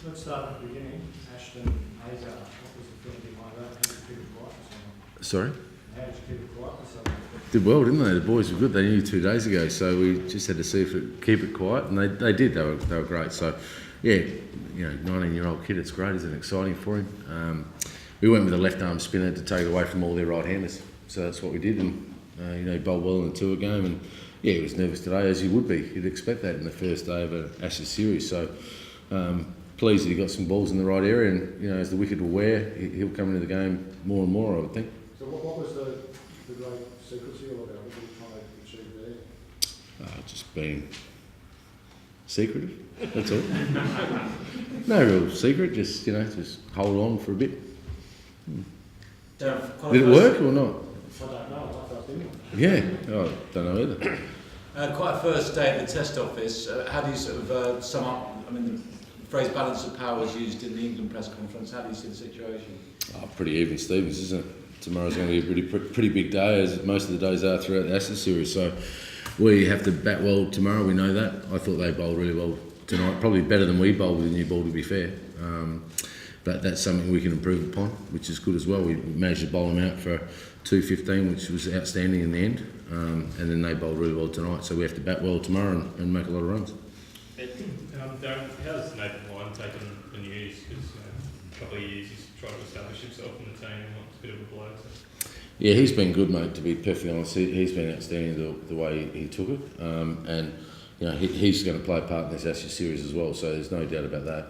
Let's start at the beginning. Ashton, Azar, what was the feeling behind that? How did you keep it quiet for someone? Sorry? How did you keep it quiet for someone? Did well, didn't they? The boys were good. They knew 2 days ago, so we just had to see if it keep it quiet, and they did. They were great. So, yeah, 19-year-old kid. It's great, isn't it? Exciting for him. We went with a left arm spinner to take it away from all their right-handers. So that's what we did, and he bowled well in the tour game, and yeah, he was nervous today, as he would be. You'd expect that in the first day of an Ashes series. So. Pleased that he got some balls in the right area, and as the wicket will wear, he'll come into the game more and more, I would think. So what was the great secrecy or whatever? What were you trying to achieve there? Just being secretive, that's all. No real secret, just hold on for a bit. Darren, did it work or not? I don't know. I didn't. Yeah, I don't know either. quite a first day at the Test office. How do you sort of sum up? I mean, the phrase balance of power was used in the England press conference. How do you see the situation? Pretty even Stevens, isn't it? Tomorrow's going to be a pretty big day, as most of the days are throughout the Ashes series. So we have to bat well tomorrow. We know that. I thought they bowled really well tonight, probably better than we bowled with the new ball, to be fair. But that's something we can improve upon, which is good as well. We managed to bowl them out for 215, which was outstanding in the end. And then they bowled really well tonight. So we have to bat well tomorrow and make a lot of runs. Darren, how's Nathan Lyon taken the news? Because a couple of years he's tried to establish himself in the team and wants a bit of a blow. So. Yeah, he's been good, mate, to be perfectly honest. He's been outstanding the way he took it. And he's going to play a part in this Ashes series as well, so there's no doubt about that.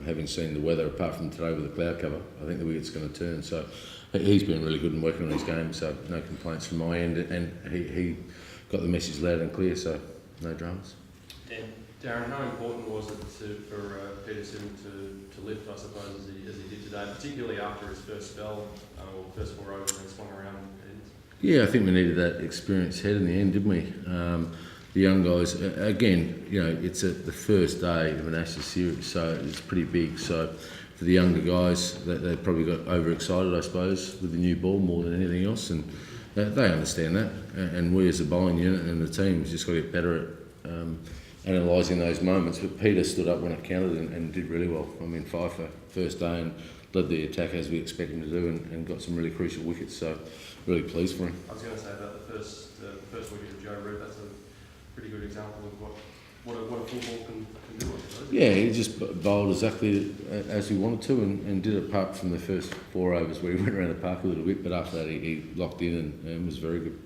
Having seen the weather, apart from today with the cloud cover, I think the wicket's going to turn. So he's been really good and working on his game, so no complaints from my end. And he got the message loud and clear, so no dramas. Darren, how important was it for Peterson to lift, I suppose, as he did today, particularly after his first spell, or first 4 overs and then swung around? Yeah, I think we needed that experienced head in the end, didn't we? The young guys, again, it's the first day of an Ashes series, so it's pretty big. So for the younger guys, they probably got overexcited, I suppose, with the new ball more than anything else, and they understand that. And we as a bowling unit and the team has just got to get better at analysing those moments. But Peter stood up when it counted and did really well. I mean, 5 for first day and led the attack as we expect him to do, and got some really crucial wickets. So really pleased for him. I was going to say about the first wicket of Joe Root. That's a pretty good example of what a football can do, I suppose. Yeah, he just bowled exactly as he wanted to, and did it apart from the first 4 overs where he went around the park a little bit, but after that he locked in and was very good.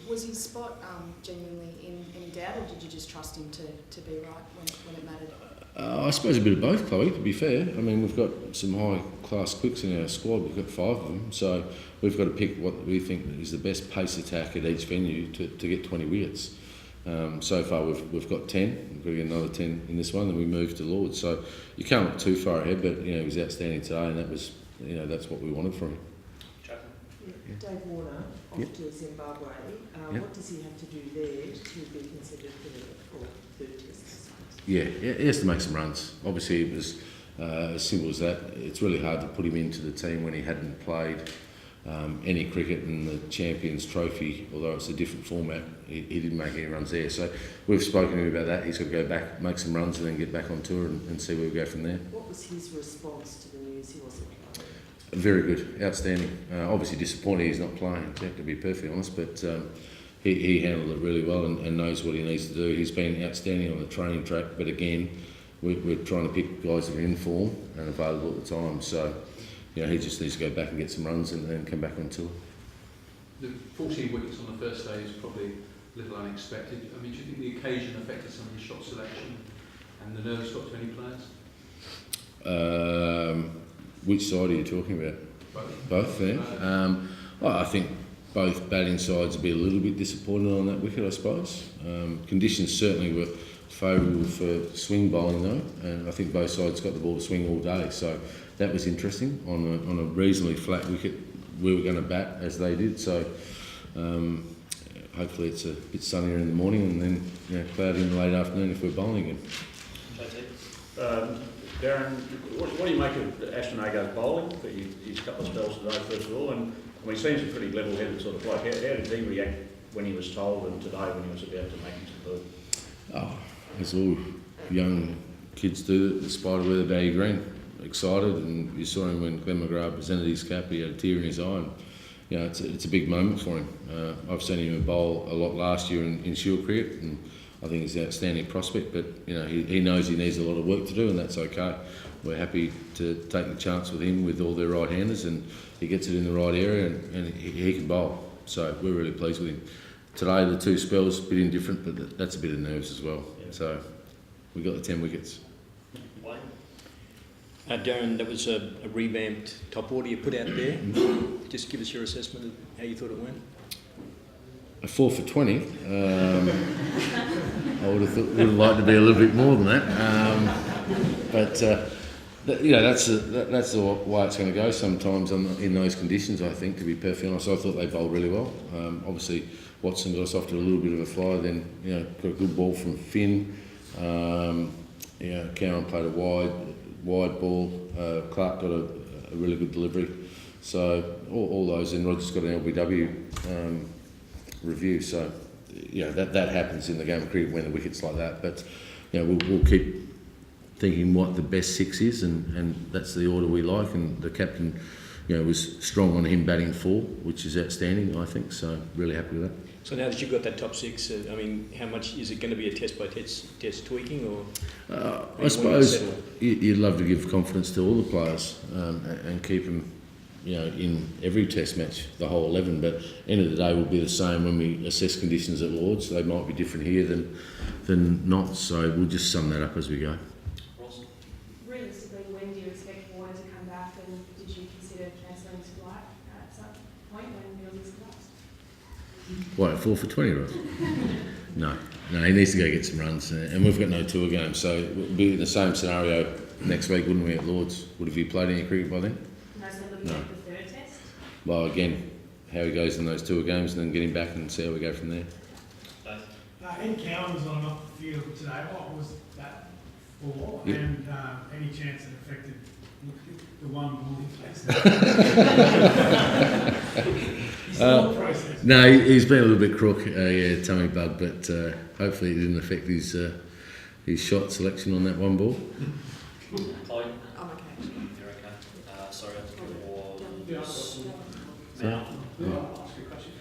Was his spot genuinely in any doubt, or did you just trust him to be right when it mattered? I suppose a bit of both, Chloe, to be fair. I mean, we've got some high-class quicks in our squad. We've got 5 of them, so we've got to pick what we think is the best pace attack at each venue to get 20 wickets. So far we've got 10. We've got to get another 10 in this one, then we move to Lords. So you can't look too far ahead, but he was outstanding today, and that was that's what we wanted from him. Dave Warner off to Zimbabwe. What does he have to do there to be considered for third test? Yeah, he has to make some runs. Obviously, it was as simple as that. It's really hard to put him into the team when he hadn't played any cricket in the Champions Trophy, although it's a different format. He didn't make any runs there. So we've spoken to him about that. He's got to go back, make some runs, and then get back on tour and see where we go from there. What was his response to the news he wasn't playing? Very good, outstanding. Obviously disappointed he's not playing, to be perfectly honest, but he handled it really well and knows what he needs to do. He's been outstanding on the training track, but again, we're trying to pick guys that are in form and available at the time. So, he just needs to go back and get some runs and then come back on tour. The 14 wickets on the first day is probably a little unexpected. I mean, do you think the occasion affected some of the shot selection and the nerves got to any players? Which side are you talking about? Both, yeah. I think both batting sides would be a little bit disappointed on that wicket, I suppose. Conditions certainly were favourable for swing bowling though, and I think both sides got the ball to swing all day, so that was interesting. On a reasonably flat wicket, we were going to bat as they did, so hopefully it's a bit sunnier in the morning and then cloudy in the late afternoon if we're bowling again. Darren, what do you make of Ashton Agar's bowling for his couple of spells today, first of all? And he seems a pretty level-headed sort of bloke. How did he react when he was told, and today when he was about to make his debut? As all young kids do, the spider weather baggy green, excited, and you saw him when Glenn McGrath presented his cap, he had a tear in his eye. And, you know, it's a big moment for him. I've seen him bowl a lot last year in Shield cricket, and I think he's an outstanding prospect, but you know, he knows he needs a lot of work to do, and that's okay. We're happy to take the chance with him with all their right-handers, and he gets it in the right area, and he can bowl. So we're really pleased with him. Today, the 2 spells, a bit indifferent, but that's a bit of nerves as well. Yeah. So we got the 10 wickets. Darren, that was a revamped top order you put out there. Just give us your assessment of how you thought it went. A 4 for 20. I would have liked to be a little bit more than that. You know, that's the way it's going to go sometimes in those conditions, I think, to be perfectly honest. I thought they bowled really well. Obviously, Watson got us off to a little bit of a fly, then, you know, got a good ball from Finn. Cameron played a wide ball. Clark got a really good delivery. So all those, and Roger's got an LBW review. So, you know, that happens in the game of cricket when the wicket's like that. But, you know, we'll keep thinking what the best 6 is, and that's the order we like. And the captain, you know, was strong on him batting 4, which is outstanding, I think. So really happy with that. So now that you've got that top 6, I mean, how much is it going to be a test by test tweaking, or? I suppose you'd love to give confidence to all the players and keep them, you know, in every test match, the whole 11. But end of the day will be the same when we assess conditions at Lords. They might be different here than not. So we'll just sum that up as we go. Realistically, when do you expect Warner to come back, and did you consider cancelling his flight at some point when Millsy's collapsed? What, 4 for 20, right? No, he needs to go get some runs, and we've got no tour games, so we'll be in the same scenario next week, wouldn't we, at Lords? Would have you played any cricket by then? No, so looking at the 3rd test? Well, again, how he goes in those tour games, and then get him back and see how we go from there. Ed Cowan was on and off the field today. What was that for? Yeah. And any chance it affected the one ball he placed? No, he's been a little bit crook, tummy bug, but hopefully it didn't affect his shot selection on that one ball. I'm okay. You're okay. Sorry, I think it was. I'll ask you a question.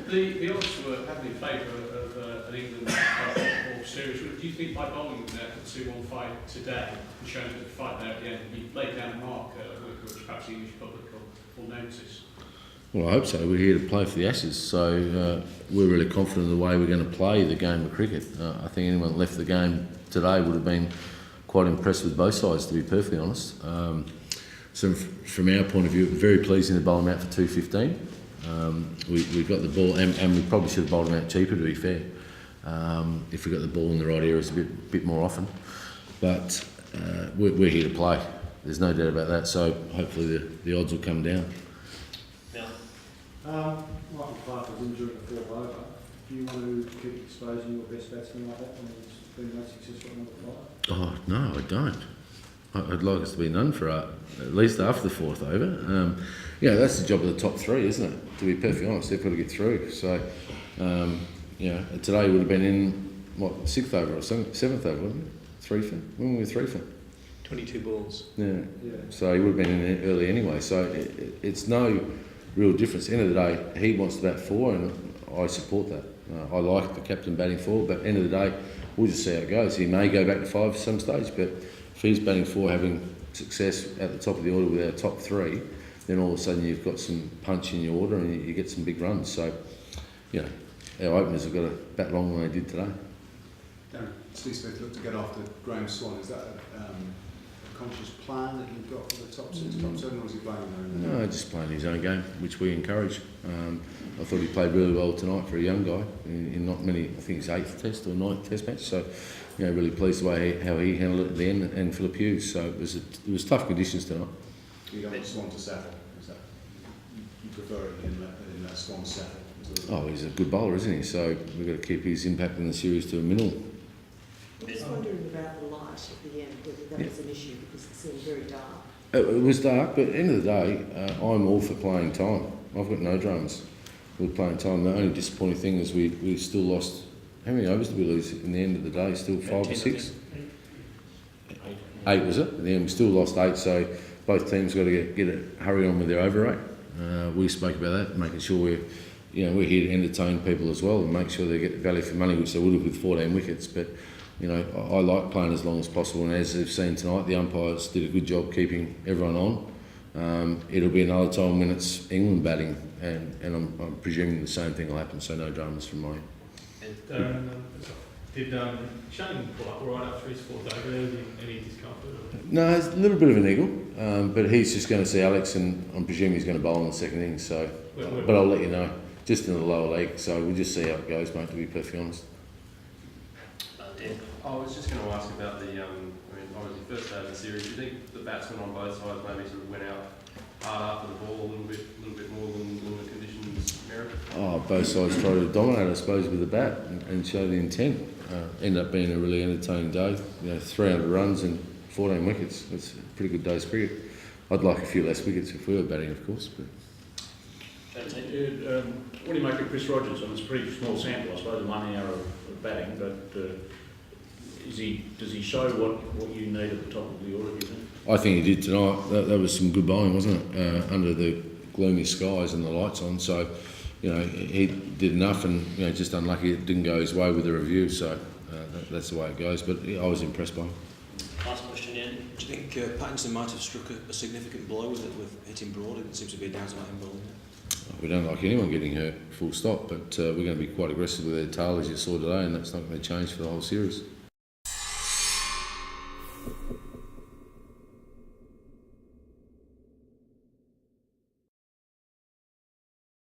The odds were heavily in favour of an England football series. Do you think by bowling there for 2-1 fight today and showing that the fight there at the end, you laid down a mark which perhaps the English public will notice? Well, I hope so. We're here to play for the Ashes, so we're really confident in the way we're going to play the game of cricket. I think anyone that left the game today would have been quite impressed with both sides, to be perfectly honest. So from our point of view, very pleasing to bowl them out for 215. We got the ball, and we probably should have bowled them out cheaper, to be fair, if we got the ball in the right areas a bit more often. But we're here to play. There's no doubt about that. So hopefully the odds will come down. Michael Clark was injured at the 4th over. Do you want to keep exposing your best batsman like that when he's been most successful at number 5? Oh no, I don't. I'd like us to be none for at least after the 4th over. Yeah, that's the job of the top 3, isn't it? To be perfectly honest, they've got to get through. So, today would have been in, 6th over or 7th over, wasn't it? 3 for? When were we 3 for? 22 balls. Yeah. So he would have been in there early anyway. So it's no real difference. At the end of the day, he wants to bat 4, and I support that. I like the captain batting 4, but at the end of the day, we'll just see how it goes. He may go back to 5 at some stage, but if he's batting 4, having success at the top of the order with our top 3, then all of a sudden you've got some punch in your order and you get some big runs. So, our openers have got to bat long when they did today. Darren, Steve Smith looked to get after Graham Swan. Is that a conscious plan that you've got for the top 6, top 7, or is he playing their own? No, just playing his own game, which we encourage. I thought he played really well tonight for a young guy in not many, I think it's 8th test or 9th test match. So, really pleased the way how he handled it at the end, and Phillip Hughes. So it was tough conditions tonight. You don't want Swan to settle? Is that you prefer it in that Swan settle? Oh, he's a good bowler, isn't he? So we've got to keep his impact in the series to a minimum. I'm just wondering about the light at the end, whether that was an issue because it seemed very dark. It was dark, but at the end of the day, I'm all for playing time. I've got no dramas with playing time. The only disappointing thing is we still lost. How many overs did we lose in the end of the day? Still 5 or 6? 8 was it? In the end, we still lost 8, so both teams got to get it, hurry on with their over rate. We spoke about that, making sure we're here to entertain people as well and make sure they get value for money, which they would have with 14 wickets. But I like playing as long as possible, and as they've seen tonight, the umpires did a good job keeping everyone on. It'll be another time when it's England batting, and I'm presuming the same thing will happen, so no dramas from mine. And did Shane pull up right after his fourth over? Any discomfort? No, it's a little bit of a niggle, but he's just going to see Alex, and I'm presuming he's going to bowl in the second innings. So, but I'll let you know. Just in the lower leg, so we'll just see how it goes, mate. To be perfectly honest. I was just going to ask about the. Obviously, first day of the series. Do you think the batsmen on both sides maybe sort of went out hard after the ball a little bit more than the conditions merit? Both sides tried to dominate, I suppose, with the bat and show the intent. Ended up being a really entertaining day. 300 runs and 14 wickets. That's a pretty good day's cricket. I'd like a few less wickets if we were batting, of course. But. What do you make of Chris Rogers? It's a pretty small sample, I suppose, 1 hour of batting, but does he show what you need at the top of the order, do you think? I think he did tonight. That was some good bowling, wasn't it? Under the gloomy skies and the lights on. So, he did enough, and just unlucky it didn't go his way with the review. So that's the way it goes. But I was impressed by him. Last question, Ian. Do you think Pattinson might have struck a significant blow with it, with hitting broad? It seems to be a down to him bowling. We don't like anyone getting hurt, full stop, but we're going to be quite aggressive with their tail, as you saw today, and that's not going to change for the whole series.